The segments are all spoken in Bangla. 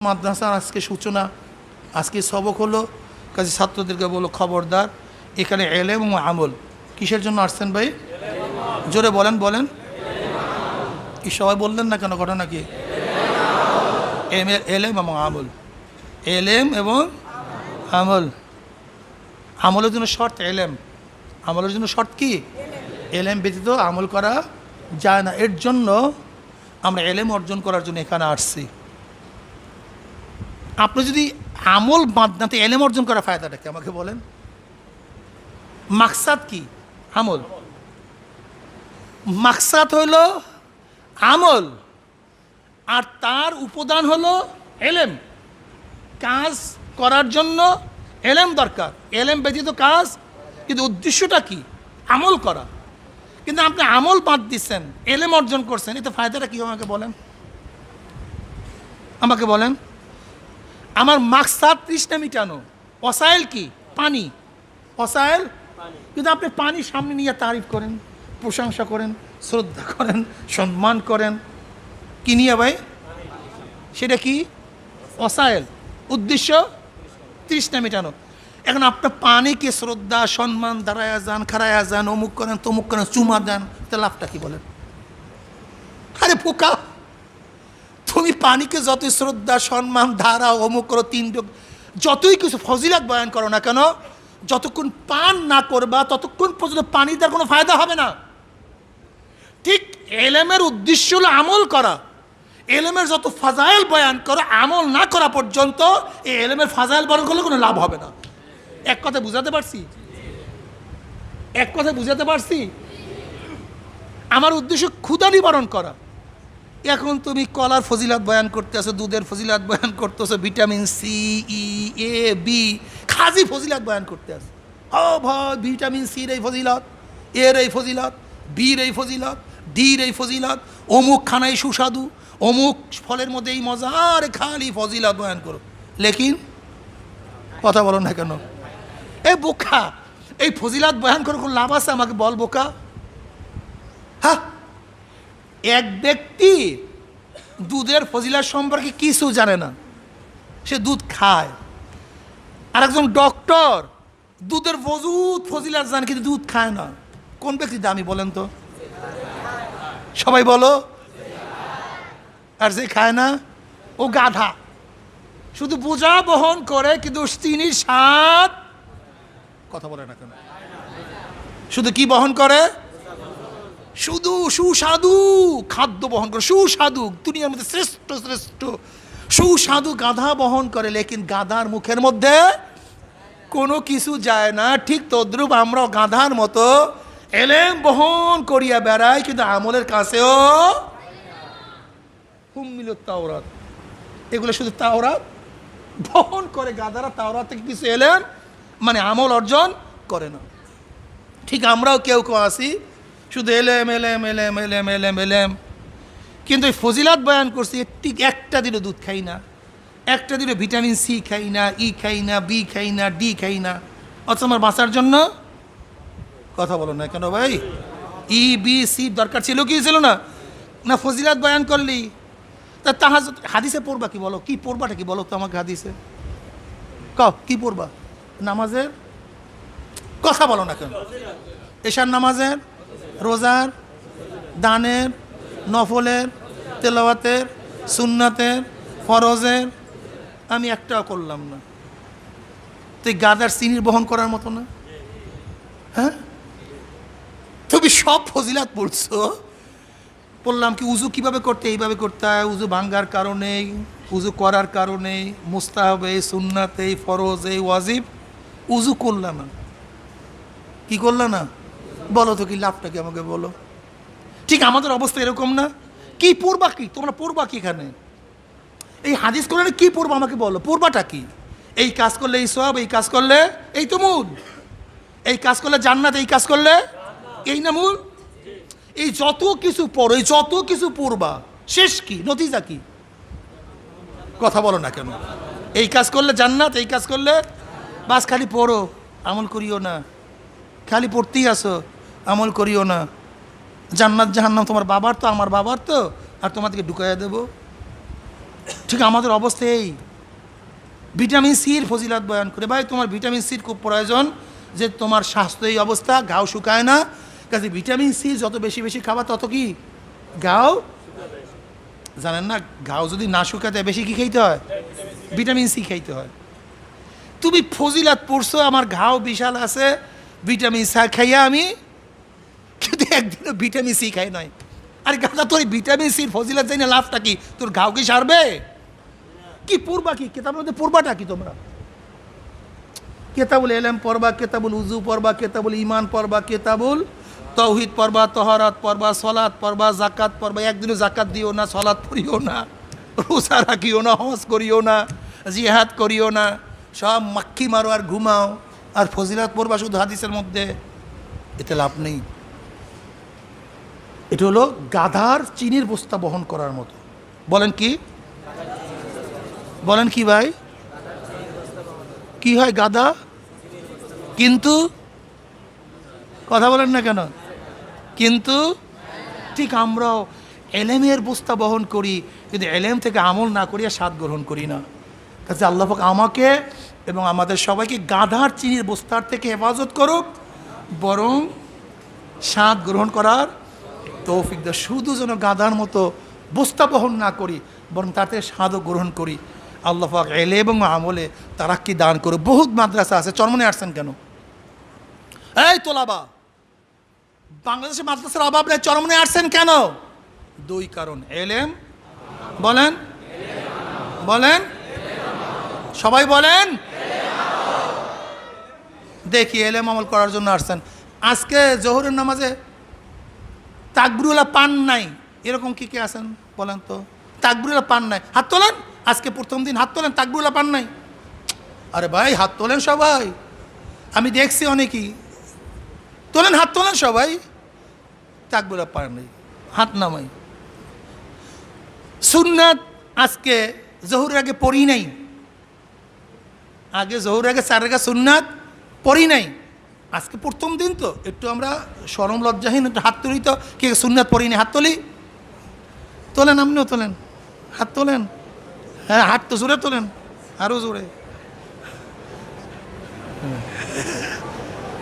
মাদ্রাসার আজকে সূচনা, আজকে সবক হলো। কাজে ছাত্রদেরকে বলো খবরদার, এখানে এলেম এবং আমল। কিসের জন্য আসছেন ভাই? জোরে বলেন বলেন। কি সবাই বললেন না কেন? ঘটনা কি? এলেম এবং আমল। এলেম এবং আমল। আমলের জন্য শর্ত এলেম। আমলের জন্য শর্ত কি? এলেম ব্যতীত আমল করা যায় না। এর জন্য আমরা এলেম অর্জন করার জন্য এখানে আসছি। আপনি যদি আমল বাদ না, তো এলেম অর্জন করার ফায়দাটা কি আমাকে বলেন? মাকসাদ কি? আমল। মাকসাদ হইল আমল, আর তার উপাদান হলো এলেম। কাজ করার জন্য এলেম দরকার, এলেম ব্যতীত কাজ। কিন্তু উদ্দেশ্যটা কি? আমল করা। কিন্তু আপনি আমল বাদ দিচ্ছেন, এলেম অর্জন করছেন, এতে ফায়দাটা কি আমাকে বলেন? আমাকে বলেন। আমার মাকসাদ তৃষ্ণা মিটানো, ওসাইল কি? পানি। ওসাইল, কিন্তু আপনি পানি সামনে নিয়ে তারিফ করেন, প্রশংসা করেন, শ্রদ্ধা করেন, সম্মান করেন, কি নিয়ে ভাই? সেটা কি? ওসাইল। উদ্দেশ্য তৃষ্ণা মেটানো। এখন আপনার পানিকে শ্রদ্ধা সম্মান দাঁড়ায় যান, খাড়ায় যান, অমুক করেন, তমুক করেন, চুমা দেন, তো লাভটা কি বলেন? আরে পোকা, তুমি পানিকে যতই শ্রদ্ধা সম্মান ধারাও, অমুক করো, যতই কিছু ফজিলাত বয়ান করো না কেন, যতক্ষণ পান না করবা ততক্ষণ পর্যন্ত পানি তার কোনো ফায়দা হবে না। ঠিক এলেমের উদ্দেশ্য হলো আমল করা। এলেমের যত ফাজাইল বয়ান করো, আমল না করা পর্যন্ত এই এলেমের ফাজাইল বয়ান করলে কোনো লাভ হবে না। এক কথা বুঝাতে পারছি? এক কথা বুঝাতে পারছি? আমার উদ্দেশ্য ক্ষুধা নিবারণ করা। এখন তুমি কলার ফজিলাত বয়ান করতে আসো, দুধের ফজিলাত বয়ান করতেছো, ভিটামিন সি, ই, এ, বি, খাজি ফজিলাত বয়ান করতে আসো। ও ভাই, ভিটামিন সির এই ফজিলত, এর এই ফজিলত, বির এই ফজিলত, ডির এই ফজিলত, অমুক খানায় সুস্বাদু, অমুক ফলের মধ্যে এই মজা, আর খালি ফজিলত বয়ান করো। লেকিন কথা বলো না কেন? এ বোকা, এই ফজিলত বয়ান করে কোনো লাভ আছে? আমাকে বল বোকা। হ্যাঁ, এক ব্যক্তি দুধের ফজিলত সম্পর্কে কিছু জানে না, সে দুধ খায়। আর একজন ডক্টর দুধের মজুদ ফজিলত জানে, কিন্তু দুধ খায় না। কোন ব্যক্তি দামি বলেন তো? সবাই বলো। আর যে খায় না ও গাধা, শুধু বোঝা বহন করে কিন্তু তিনি স্বাদ, কথা বলে না কেন? শুধু কি বহন করে? শুধু সুস্বাদু খাদ্য বহন করে, সুস্বাদু, দুনিয়ার মধ্যে শ্রেষ্ঠ শ্রেষ্ঠ সুস্বাদু গাধা বহন করে। লেকিন গাধার মুখের মধ্যে কোনো কিছু যায় না। ঠিক তদ্রূপ আমরাও গাধার মতো এলেম বহন করিয়া বেড়াই, কিন্তু আমলের কাছেও হুম্মিল তাওরাত, এগুলো শুধু তাওরাত বহন করে। গাধারা তাওরাত থেকে কিছু এলেম মানে আমল অর্জন করে না। ঠিক আমরাও কেউ কেউ আসি শুধু এলেম এলেম এলেম এলেম এলেম এলেম, কিন্তু এই ফজিলাত বয়ান করছি, ঠিক একটা দিনও দুধ খাই না, একটা দিনও ভিটামিন সি খাই না, ই খাই না, বি খাই না, ডি খাই না। অথচ আমার বাঁচার জন্য, কথা বলো না কেন ভাই? ই, বি, সি দরকার ছিল কি ছিল না? না ফজিলাত বয়ান করলি তা তাহাজ্জুদ হাদিসে পড়বা কি? বলো কি পড়বাটা কি বলো তো আমাকে হাদিসে কি পড়বা? নামাজের কথা বলো না কেন? এশার নামাজের, রোজার, দানের, নফলের, তেলাওয়াতের, সুন্নাতের, ফরজের, আমি একটাও করলাম না। তুই গাদার চিনির বহন করার মতো না? হ্যাঁ, তুমি সব ফজিলাত পড়ছো, বললাম কি উজু কিভাবে করতে? এইভাবে করতে হয়। উজু ভাঙ্গার কারণে, উজু করার কারণে, মুস্তাহাবে, সুন্নাতে, ফরজে, ওয়াজিব, উজু করলা না। কি করলা না? বলো তো কি লাভটা কি আমাকে বলো? ঠিক আমাদের অবস্থা এরকম না? কি পড়বা কি তোমরা? পড়বা কি এখানে? এই হাদিস কোরআনে কি পড়বা আমাকে বলো, পড়বাটা কি? এই কাজ করলে এই সওয়াব, এই কাজ করলে এই তো মূল, এই কাজ করলে জান্নাত, এই কাজ করলে এই না মূল? এই যত কিছু পড়ো, এই যত কিছু পড়বা, শেষ কি? নতিজা কি? কথা বলো না কেন? এই কাজ করলে জান্নাত, এই কাজ করলে বাস, খালি পড়ো, আমল করিও না। খালি পড়তেই আসো, আমল করিও না। জান্নাত জাহান্নাম তোমার বাবার তো, আমার বাবার তো, আর তোমাদেরকে ঢুকাইয়া দেবো। ঠিক আমাদের অবস্থা এই। ভিটামিন সির ফজিলাত বয়ান করে, ভাই তোমার ভিটামিন সির খুব প্রয়োজন, যে তোমার স্বাস্থ্য এই অবস্থা, ঘাও শুকায় না, কাজে ভিটামিন সি যত বেশি বেশি খাবা তত কি ঘাও, জানেন না ঘাও যদি না শুকাতে বেশি কি খাইতে হয়, ভিটামিন সি খাইতে হয়। তুমি ফজিলাত পড়ছো আমার ঘাও বিশাল আছে, ভিটামিন সি খাইয়া আমি কিন্তু একদিনও ভিটামিন সি খাই নয়। আরে গাদা তোর ভিটামিন সির ফজিলাত জানি না লাভটা কি, তোর ঘাও কি সারবে? কি পড়বা, কি কেতাবের মধ্যে পড়বাটা কি তোমরা? কেতাবুল এলেম পড়বা, কেতাবুল উজু পড়বা, কেতাবুল ইমান পড়বা, কেতাবুল তৌহিদ পড়বা, তহরাত পড়বা, সলাৎ পড়বা, জাকাত পড়বা। একদিনও জাকাত দিও না, সলাৎ পড়িও না, রোজা রাখিও না, হজ করিও না, জিহাদ করিও না, সব মাক্কি মারো আর ঘুমাও, আর ফজিলাত পড়বা শুধু হাদিসের মধ্যে। এতে লাভ নেই। এটা হলো গাধার চিনির বস্তা বহন করার মতো। বলেন কি, বলেন কি ভাই, কি হয় গাধা? কিন্তু কথা বলেন না কেন? কিন্তু ঠিক আমরাও এলেমের বস্তা বহন করি, কিন্তু এলেম থেকে আমল না করিয়া স্বাদ গ্রহণ করি না। কাজে আল্লাহ পাক আমাকে এবং আমাদের সবাইকে গাধার চিনির বস্তার থেকে হেফাজত করুক, বরং স্বাদ গ্রহণ করার তৌফিক দাও। শুধু যেন গাধার মতো বস্তা বহন না করি, বরং তার থেকে স্বাদও গ্রহণ করি। আল্লাহ পাক এলে এবং আমলে তারাক্কি দান করে। বহুত মাদ্রাসা আছে, চরমনে আসছেন কেন? এই তোলাবা, বাংলাদেশে মাদ্রাসার অভাব নেই, চরমনে আসছেন কেন? দুই কারণ, এলেম, বলেন বলেন সবাই বলেন, দেখি এলেম আমল করার জন্য আসছেন। আজকে জোহরের নামাজে তাকবীরুল্লাহ পান নাই, এরকম কি কে আছেন বলেন তো? তাকবীরুল্লাহ পান নাই, হাত তোলেন। আজকে প্রথম দিন হাত তোলেন, তাকবীরুল্লাহ পান নাই। আরে ভাই হাত তোলেন সবাই, আমি দেখছি অনেকেই তোলেন, হাত তোলেন সবাই। তাকবীরুল্লাহ পান নাই, হাত নামাই। সুন্নাত আজকে জোহরের আগে পড়ি নাই, আগে জোহরের আগে 4 রাকাত সুন্নাত পড়ি নাই। আজকে প্রথম দিন তো একটু আমরা শরম লজ্জাহীন একটু হাত তুলি, তো কে সুন্নাত পড়ি নি হাত তুলি? তোলেন, আপনিও তোলেন, হাত তোলেন। হ্যাঁ হাত তো জোরে তোলেন, আরও জোরে।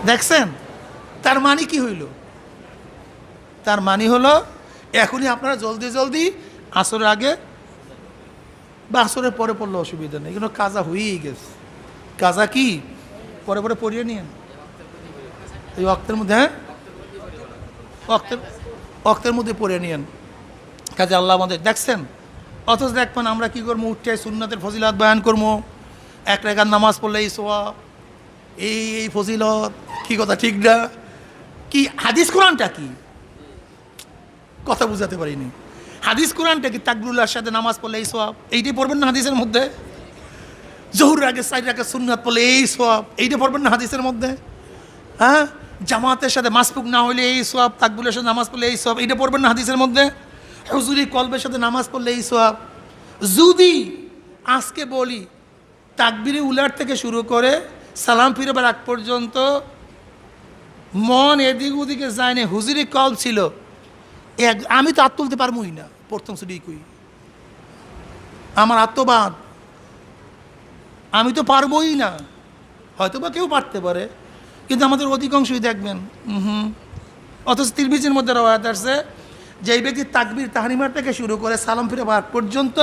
দেখছেন তার মানে কি হইল? তার মানে হলো এখনই আপনারা জলদি জলদি আসরের আগে বা আসরের পরে পড়লে অসুবিধা নেই, কিন্তু কাজা হয়েই গেছে। কাজা কি পরে পরে পড়িয়ে নিয়েন এই অক্তের মধ্যে, হ্যাঁ অক্তের মধ্যে পড়ে নিয়েন। কাজে আল্লাহ আমাদের দেখছেন। অথচ দেখবেন আমরা কি করবো, উঠে সুন্নাতের ফজিলত বয়ান করবো, 1 রাকাত নামাজ পড়লে এই সওয়াব, এই ফজিলত, কি কথা ঠিক না? কি হাদিস কোরআনটা কি কথা বুঝাতে পারিনি। হাদিস কোরআনটা কি তাকবীরুল্লাহর সাথে নামাজ পড়লে এই সওয়াব, এইটাই পড়বেন না হাদিসের মধ্যে? জোহরের আগে 4 রাকাত সুন্নাত পড়লে এই সওয়াব, এইটা পড়বেন না হাদিসের মধ্যে? হ্যাঁ, জামাতের সাথে মাসবুক না হলে এই সওয়াব, তাকবীরের সাথে নামাজ পড়লে এই সওয়াব, এইটা পড়বেন না হাদিসের মধ্যে? হুজুরি কলবের সাথে নামাজ পড়লে এই সওয়াব। যদি আজকে বলি তাকবীরে উলার থেকে শুরু করে সালাম ফিরবার আগ পর্যন্ত মন এদিক ওদিকে যায় না, হুজুরি কল ছিল, আমি তো হাত তুলতে পারবোই না। প্রথম শুধু কই আমার আত্মবাদ, আমি তো পারবোই না। হয়তো বা কেউ পারতে পারে, কিন্তু আমাদের অধিকাংশই দেখবেন অথচ তিরমিজির মধ্যে রওয়ায়াত আসছে, যেই ব্যক্তি তাকবীর তাহরিমার থেকে শুরু করে সালাম ফিরে আগ পর্যন্ত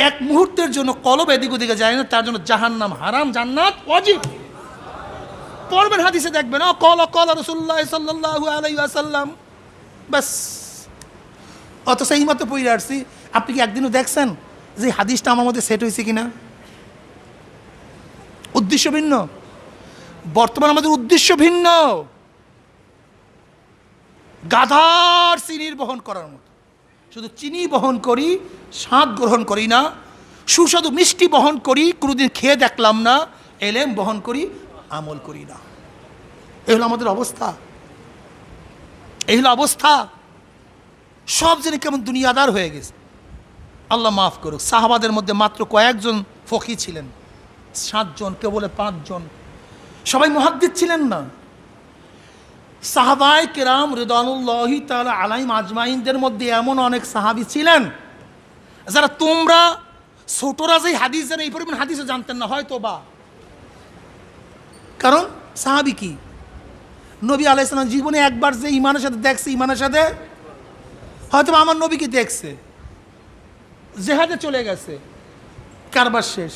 এক মুহূর্তের জন্য কলব এদিক ওদিকে যায় না, তার জন্য জাহান্নাম হারাম, জান্নাত ওয়াজিব। পড়বেন হাদিসে দেখবেন, ও কল রাসূলুল্লাহ সাল্লাল্লাহু আলাইহি ওয়াসাল্লাম, বাস। অথচ এই মতো পড়ে আসছি। আপনি কি একদিনও দেখছেন যে হাদিসটা আমার মধ্যে সেট হয়েছে কিনা? উদ্দেশ্য ভিন্ন। বর্তমান আমাদের উদ্দেশ্য ভিন্ন। গাধার চিনির বহন করার মতো, শুধু চিনি বহন করি, স্বাদ গ্রহণ করি না। সুস্বাদু মিষ্টি বহন করি, কোনোদিন খেয়ে দেখলাম না। এলেম বহন করি, আমল করি না। এই হলো আমাদের অবস্থা, এই হলো অবস্থা। সব জেনে কেমন দুনিয়াদার হয়ে গেছে। আল্লাহ মাফ করুক। সাহাবাদের মধ্যে মাত্র কয়েকজন ফকি ছিলেন, 7 জন, কেউ বলে 5 জন। সবাই মুহাদ্দিস ছিলেন না। সাহাবায়ে কেরাম রিদওয়ানুল্লাহি তাআলা আলাইহিম আজমাইনদের মধ্যে এমন অনেক সাহাবী ছিলেন যারা তোমরা ছোটরা যে হাদিস জানে এই পরিমাণ হাদিসও জানতেন না হয়তো বা, কারণ সাহাবী কি নবী আলাইহিস সালাম জীবনে একবার যে ইমানের সাথে দেখছে, ইমানের সাথে হয়তো আমার নবীকে দেখছে, জেহাদে চলে গেছে, কারবার শেষ,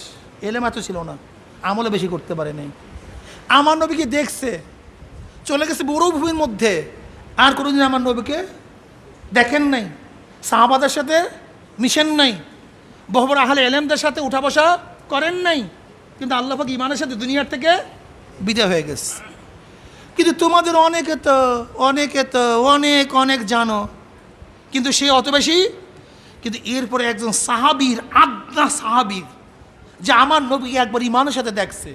এলেম এত ছিল না, আমলে বেশি করতে পারে নাই। আমার নবীকে দেখছে, চলে গেছে মরুভূমির মধ্যে, আর কোনোদিন আমার নবীকে দেখেন নাই, সাহাবাদের সাথে মিশেন নাই, বহবর আহলে এলেমদের সাথে উঠা বসা করেন নাই, কিন্তু আল্লাহ পাক ইমানের সাথে দুনিয়ার থেকে বিদায় হয়ে গেছে। কিন্তু তোমাদের অনেকে তো অনেক অনেক জানো, কিন্তু সে অত বেশি, কিন্তু এরপরে একজন সাহাবীর, আদনা সাহাবীর, যে আমার নবীকে একবার ইমানের সাথে দেখছে,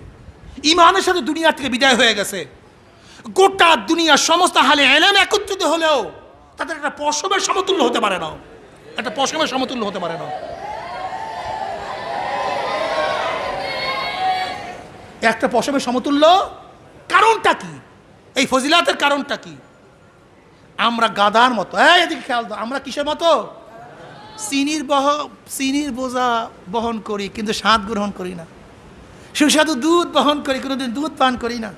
ইমানের সাথে দুনিয়া থেকে বিদায় হয়ে গেছে, গোটা দুনিয়ার সমস্ত আহলে ইলম একত্রিত হলেও তাদের একটা পশমের সমতুল্য হতে পারে না, একটা পশমের সমতুল্য হতে পারে না। একটা পশমের সমতুল্য কারণটা কি? এই ফজিলাতের কারণটা কি? আমরা গাধার মতো, এদিকে খেয়াল দাও, আমরা কিসের মতো? চিনির বোঝা বহন করি কিন্তু স্বাদ গ্রহণ করি না, সুস্বাদু দুধ বহন করি কোনোদিন দুধ পান করি না,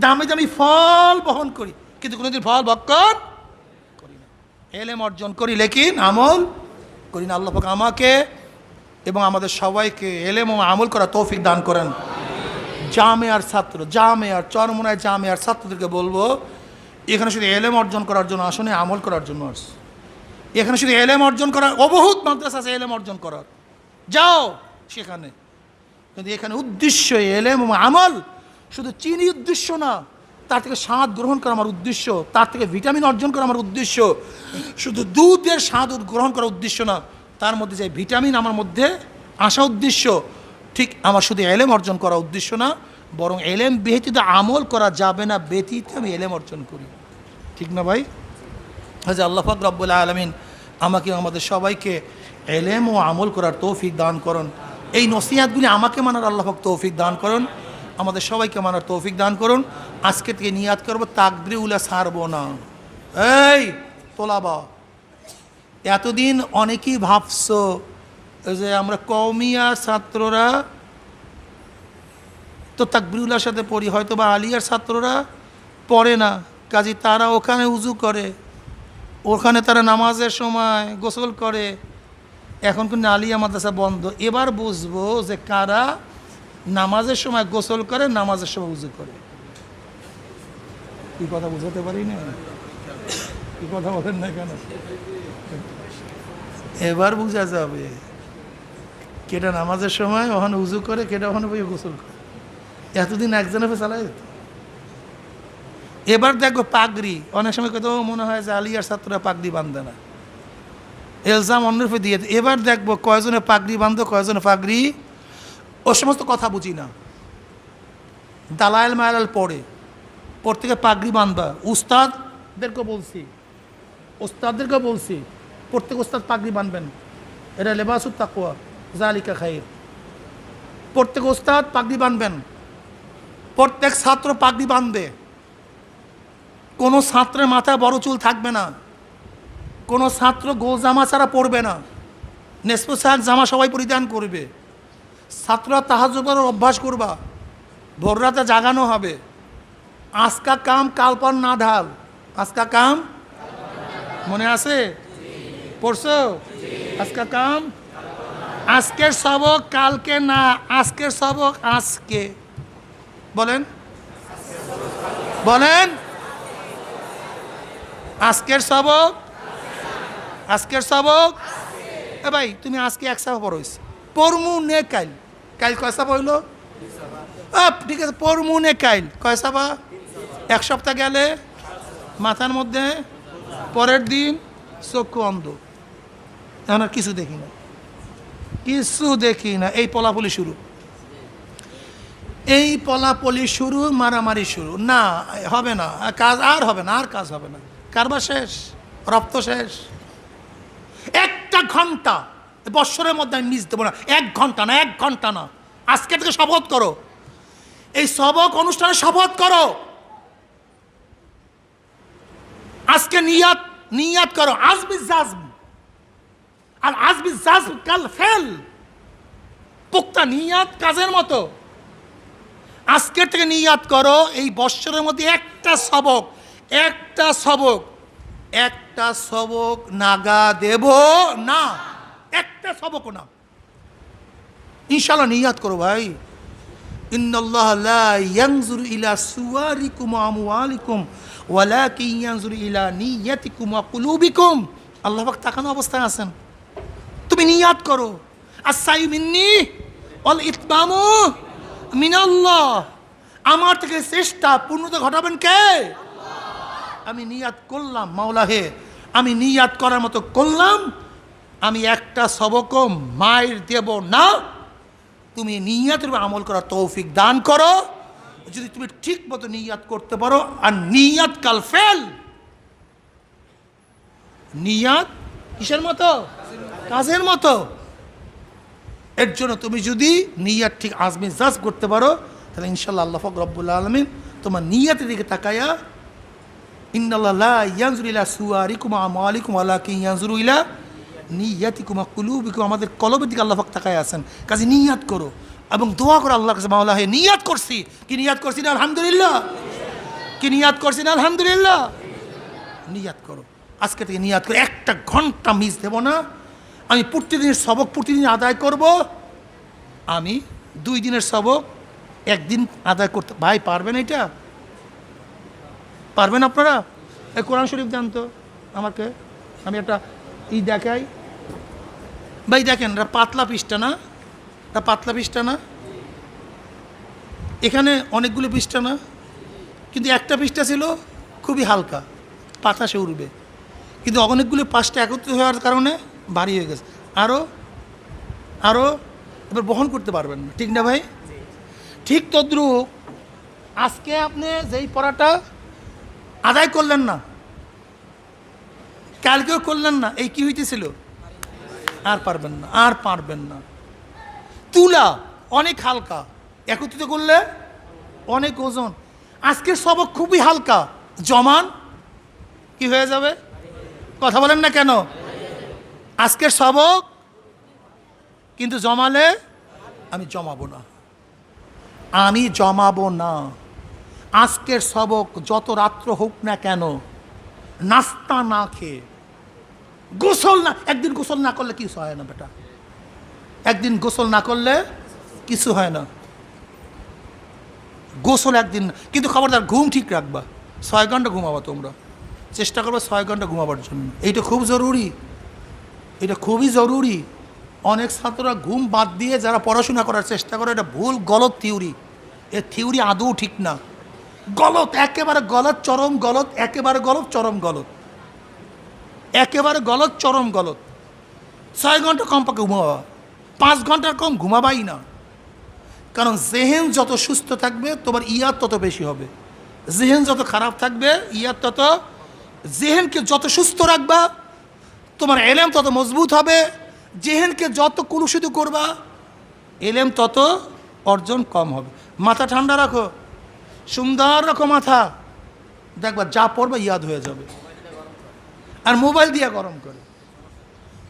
দামি দামি ফল বহন করি কিন্তু কোনোদিন ফল ভক্ষণ করি না, এলেম অর্জন করি লেকিন আমল করি না। আল্লাহ পাক আমাকে এবং আমাদের সবাইকে এলেম ও আমল করা তৌফিক দান করেন। জামিয়ার ছাত্র, জামিয়ার চরমোনায় জামিয়ার ছাত্রদেরকে বলবো, এখানে শুধু এলেম অর্জন করার জন্য আসনে, আমল করার জন্য আসছে। এখানে শুধু এলেম অর্জন করার, অবহুত মাদ্রাসা আছে এলেম অর্জন করার, যাও সেখানে, কিন্তু এখানে উদ্দেশ্য এলেম এবং আমল। শুধু চিনি উদ্দেশ্য না, তার থেকে স্বাদ গ্রহণ করা আমার উদ্দেশ্য, তার থেকে ভিটামিন অর্জন করা আমার উদ্দেশ্য। শুধু দুধের স্বাদ গ্রহণ করা উদ্দেশ্য না, তার মধ্যে যে ভিটামিন আমার মধ্যে আসা উদ্দেশ্য। ঠিক আমার শুধু এলেম অর্জন করা উদ্দেশ্য না, বরং এলেম ব্যতীত আমল করা যাবে না, ব্যতীত আমি এলেম অর্জন করি। ঠিক না ভাই? হাজে আল্লাহ পাক রব্বুল আলামিন আমাকে আমাদের সবাইকে এলেম ও আমল করার তৌফিক দান করুন। এই নসিহাতগুলি আমাকে মানার আল্লাহ পাক তৌফিক দান করুন, আমাদের সবাইকে মানার তৌফিক দান করুন। আজকে থেকে নিয়াত করবো তাকবীরে উলা ছাড়বো না। এই তোলাবা, এতদিন অনেকেই ভাবছো যে আমরা কওমিয়া ছাত্ররা তো তাকবীরুল্লাহর সাথে পড়ি, হয়তো বা আলিয়ার ছাত্ররা পড়ে না, কাজী তারা ওখানে উজু করে, ওখানে তারা নামাজের সময় গোসল করে। এখন কিন্তু আলিয়া মাদ্রাসা বন্ধ। এবার বুঝবো যে কারা নামাজের সময় গোসল করে, নামাজের সময় উজু করে। কি কথা বুঝাতে পারি না? কি কথা বলেন না কেন? এবার বুঝা যাবে কেটা নামাজের সময় ওখানে উজু করে, কেটা ওখানে বই গোসল করে। এতদিন একজনে চালাই যেত। এবার দেখো পাগড়ি, অনেক সময় কত মনে হয় যে আলিয়ার ছাত্ররা পাগড়ি বাঁধে না, এলজাম অন্যের উপরে দিয়ে। এবার দেখবো কয়জনে পাগড়ি বাঁধো, কয়জনে পাগড়ি, ও সমস্ত কথা বুঝি না। দালাইল মায়াল পড়ে, পর থেকে পাগড়ি বাঁধবা। উস্তাদদেরকে বলছি প্রত্যেক উস্তাদ পাগড়ি বাঁধবেন, এটা লেবাসুত তাকওয়া যালিকা খাইর। প্রত্যেক উস্তাদ পাগড়ি বাঁধবেন, প্রত্যেক ছাত্র পাগড়ি বাঁধবে। কোনো ছাত্রের মাথায় বড় চুল থাকবে না, কোনো ছাত্র গোল জামা ছাড়া পরবে না, নেসপোশাক জামা সবাই পরিধান করবে। ছাত্ররা তাহাজ্জুদ পড়ার অভ্যাস করবা, ভোর রাতে জাগানো হবে। আজকা কাম কালপন না ঢাল, আজকা কাম মনে আছে? পড়ছো? আজকা কাম, আজকের সবক কালকে না, আজকের সবক আজকে। বলেন বলেন, আজকের সবক, আজকের সবক। এ ভাই তুমি আজকে এক সপ্তাহ পড়ইছ, পরমু নে কাইল, কাইল কয় সপ্তাহ হইল? ঠিক আছে, পরমু নে কাইল কয় সপ্তাহ? এক সপ্তাহ গেলে মাথার মধ্যে, পরের দিন চক্ষু অন্ধ, এখন আর কিছু দেখি না, কিছু দেখি না। এই পলাপলি শুরু, এই পলাপলি শুরু, মারামারি শুরু। না হবে না, কাজ আর হবে না, আর কাজ হবে না, কারবার শেষ, রপ্ত শেষ। একটা ঘন্টা বৎসরের মধ্যে আমি মিস দেবো না, 1 ঘন্টা না, 1 ঘন্টা না। আজকে থেকে শপথ করো, এই সবক অনুষ্ঠানে শপথ করো। আজকে নিয়াত করো, আজবি জাজম, আর আজবি জাজম কাল ফেল। পুক্তা নিয়াত কাজের মতো। আজকের থেকে নিয়াত করো এই বৎসরের মধ্যে একটা সবক নাগা দেব না, একটা সবকও না। ইনশাআল্লাহ নিয়াত করো ভাই। ইন্নাল্লাহ লা ইয়ানজুরু ইলা সুওয়ারিকুম ওয়া আমওয়ালিকুম ওয়ালাকিন ইয়ানজুরু ইলা নিয়াতিকুম ওয়া কুলুবিকুম। আল্লাহ পাক তাকানো অবস্থায় আছেন, তুমি নিয়াত করো। আসসাইয়ু মিন্নি ওয়াল ইতমামু মিনাল্লাহ। আমার থেকে চেষ্টা পূর্ণতা ঘটাবেন কে? আমি নিয়াত করলাম, মাওলা হে আমি নিয়াত করার মতো করলাম, আমি একটা সবকও মায়ের দেব না। তুমি নিয়াতের উপর আমল করার তৌফিক দান করো। যদি তুমি ঠিক মতো নিয়াত করতে পারো, আর নিয়াত কাল ফেল। নিয়াত কিসের মতো? কাজের মতো। এর জন্য তুমি যদি নিয়াত ঠিক আজমি জাজ করতে পারো, তাহলে ইনশাআল্লাহ আল্লাহ পাক রব্বুল আলামিন তোমার নিয়াতের দিকে তাকায়া, ইন্নাল্লাহ লা ইয়ানজুরু ইলা সুওয়ারিকুম ওয়া আমওয়ালিকুম ওয়ালাকিন ইয়ানজুরু ইলা নিয়াতিকুম ওয়া কুলুবিকুম। আমাদের কলবের দিকে আল্লাহ পাক তাকায় আছেন। কাজে নিয়াত করো এবং দোয়া করো আল্লাহর কাছে, মাওলা হে নিয়াত করছি। কি নিয়াত করছি না? আলহামদুলিল্লাহ। কি নিয়াত করছি না? আলহামদুলিল্লাহ। নিয়াত করো, আজকে থেকে নিয়াত করে একটা ঘন্টা মিস দেব না। আমি প্রতিদিনের সবক প্রতিদিন আদায় করব। আমি 2 দিনের সবক একদিন আদায় করতে, ভাই পারবেন? এটা পারবেন আপনারা? এই কোরআন শরীফ জানতো আমাকে, আমি একটা দেখাই ভাই, দেখেন এটা পাতলা পৃষ্ঠা না, এটা পাতলা পৃষ্ঠা না, এখানে অনেকগুলো পৃষ্ঠা না, কিন্তু একটা পৃষ্ঠা ছিল খুবই হালকা, বাতাসে উড়বে, কিন্তু অনেকগুলো পাঁচটা একত্রিত হওয়ার কারণে ভারী হয়ে গেছে। আরও এবার বহন করতে পারবেন না, ঠিক না ভাই? ঠিক তদ্রুপ আজকে আপনি যেই পড়াটা আদায় করলেন না, কালকেও করলেন না, এই কি হইতেছিল? আর পারবেন না। তুলা অনেক হালকা, একত্রিত করলে অনেক ওজন। আজকের সবক খুবই হালকা, জমান কি হয়ে যাবে? কথা বলেন না কেন? আজকের সবক কিন্তু জমালে আমি জমাবো না। আজকের সবক যত রাত্র হোক না কেন, নাস্তা না খেয়ে, গোসল না, একদিন গোসল না করলে কিছু হয় না বেটা, একদিন গোসল না করলে কিছু হয় না। গোসল একদিন না, কিন্তু খবরদার ঘুম ঠিক রাখবা। 6 ঘন্টা ঘুমাবা তোমরা, চেষ্টা করবে 6 ঘন্টা ঘুমাবার জন্য। এইটা খুব জরুরি, এটা খুবই জরুরি। অনেক ছাত্ররা ঘুম বাদ দিয়ে যারা পড়াশোনা করার চেষ্টা করে, এটা ভুল, গলত থিওরি। এ থিওরি আদৌ ঠিক না, গলত, একেবারে গলত, চরম গলত, একেবারে গলত, চরম গলত, একেবারে গলত, চরম গলত। 6 ঘন্টা কমপক্ষে ঘুমাবা, 5 ঘন্টার কম ঘুমাবাই না। কারণ জেহেন যত সুস্থ থাকবে তোমার ইয়াদ তত বেশি হবে, জেহেন যত খারাপ থাকবে ইয়াদ তত। জেহেনকে যত সুস্থ রাখবা তোমার এলেম তত মজবুত হবে, জেহেনকে যত কুলুষিত করবা এলেম তত অর্জন কম হবে। মাথা ঠান্ডা রাখো, সুন্দর রাখো মাথা, দেখবা যা পড়বা ইয়াদ হয়ে যাবে। আর মোবাইল দিয়া গরম করে,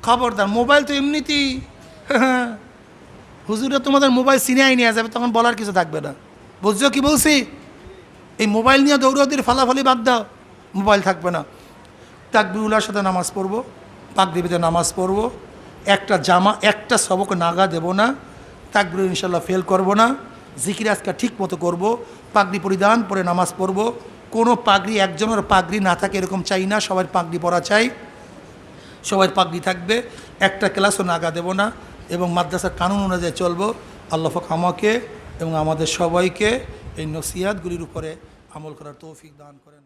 খবরদার, মোবাইল তো এমনিতেই হুজুরে তোমাদের মোবাইল সিনেই নিয়ে যাবে, তখন বলার কিছু থাকবে না। বুঝছো কি বলছি? এই মোবাইল নিয়ে দৌড়াদৌড়ি ফালাফালি বাদ দাও, মোবাইল থাকবে না। তাকবীরুল্লাহর সাথে নামাজ পড়বো, পাগড়িতে নামাজ পড়বো, একটা সবক নাগা দেব না, তাকবীর ইনশাল্লাহ ফেল করব না, জিকির আজকার ঠিক মতো করবো, পাগড়ি পরিধান পরে নামাজ পড়বো। কোনো পাগড়ি, একজনের পাগড়ি না থাকে এরকম চাই না, সবার পাগড়ি পরা চাই, সবার পাগড়ি থাকবে, একটা ক্লাসও নাগা দেব না, এবং মাদ্রাসার কানুন অনুযায়ী চলবো। আল্লাহ পাক আমাকে এবং আমাদের সবাইকে এই নসিহাতগুলির উপরে আমল করার তৌফিক দান করেন।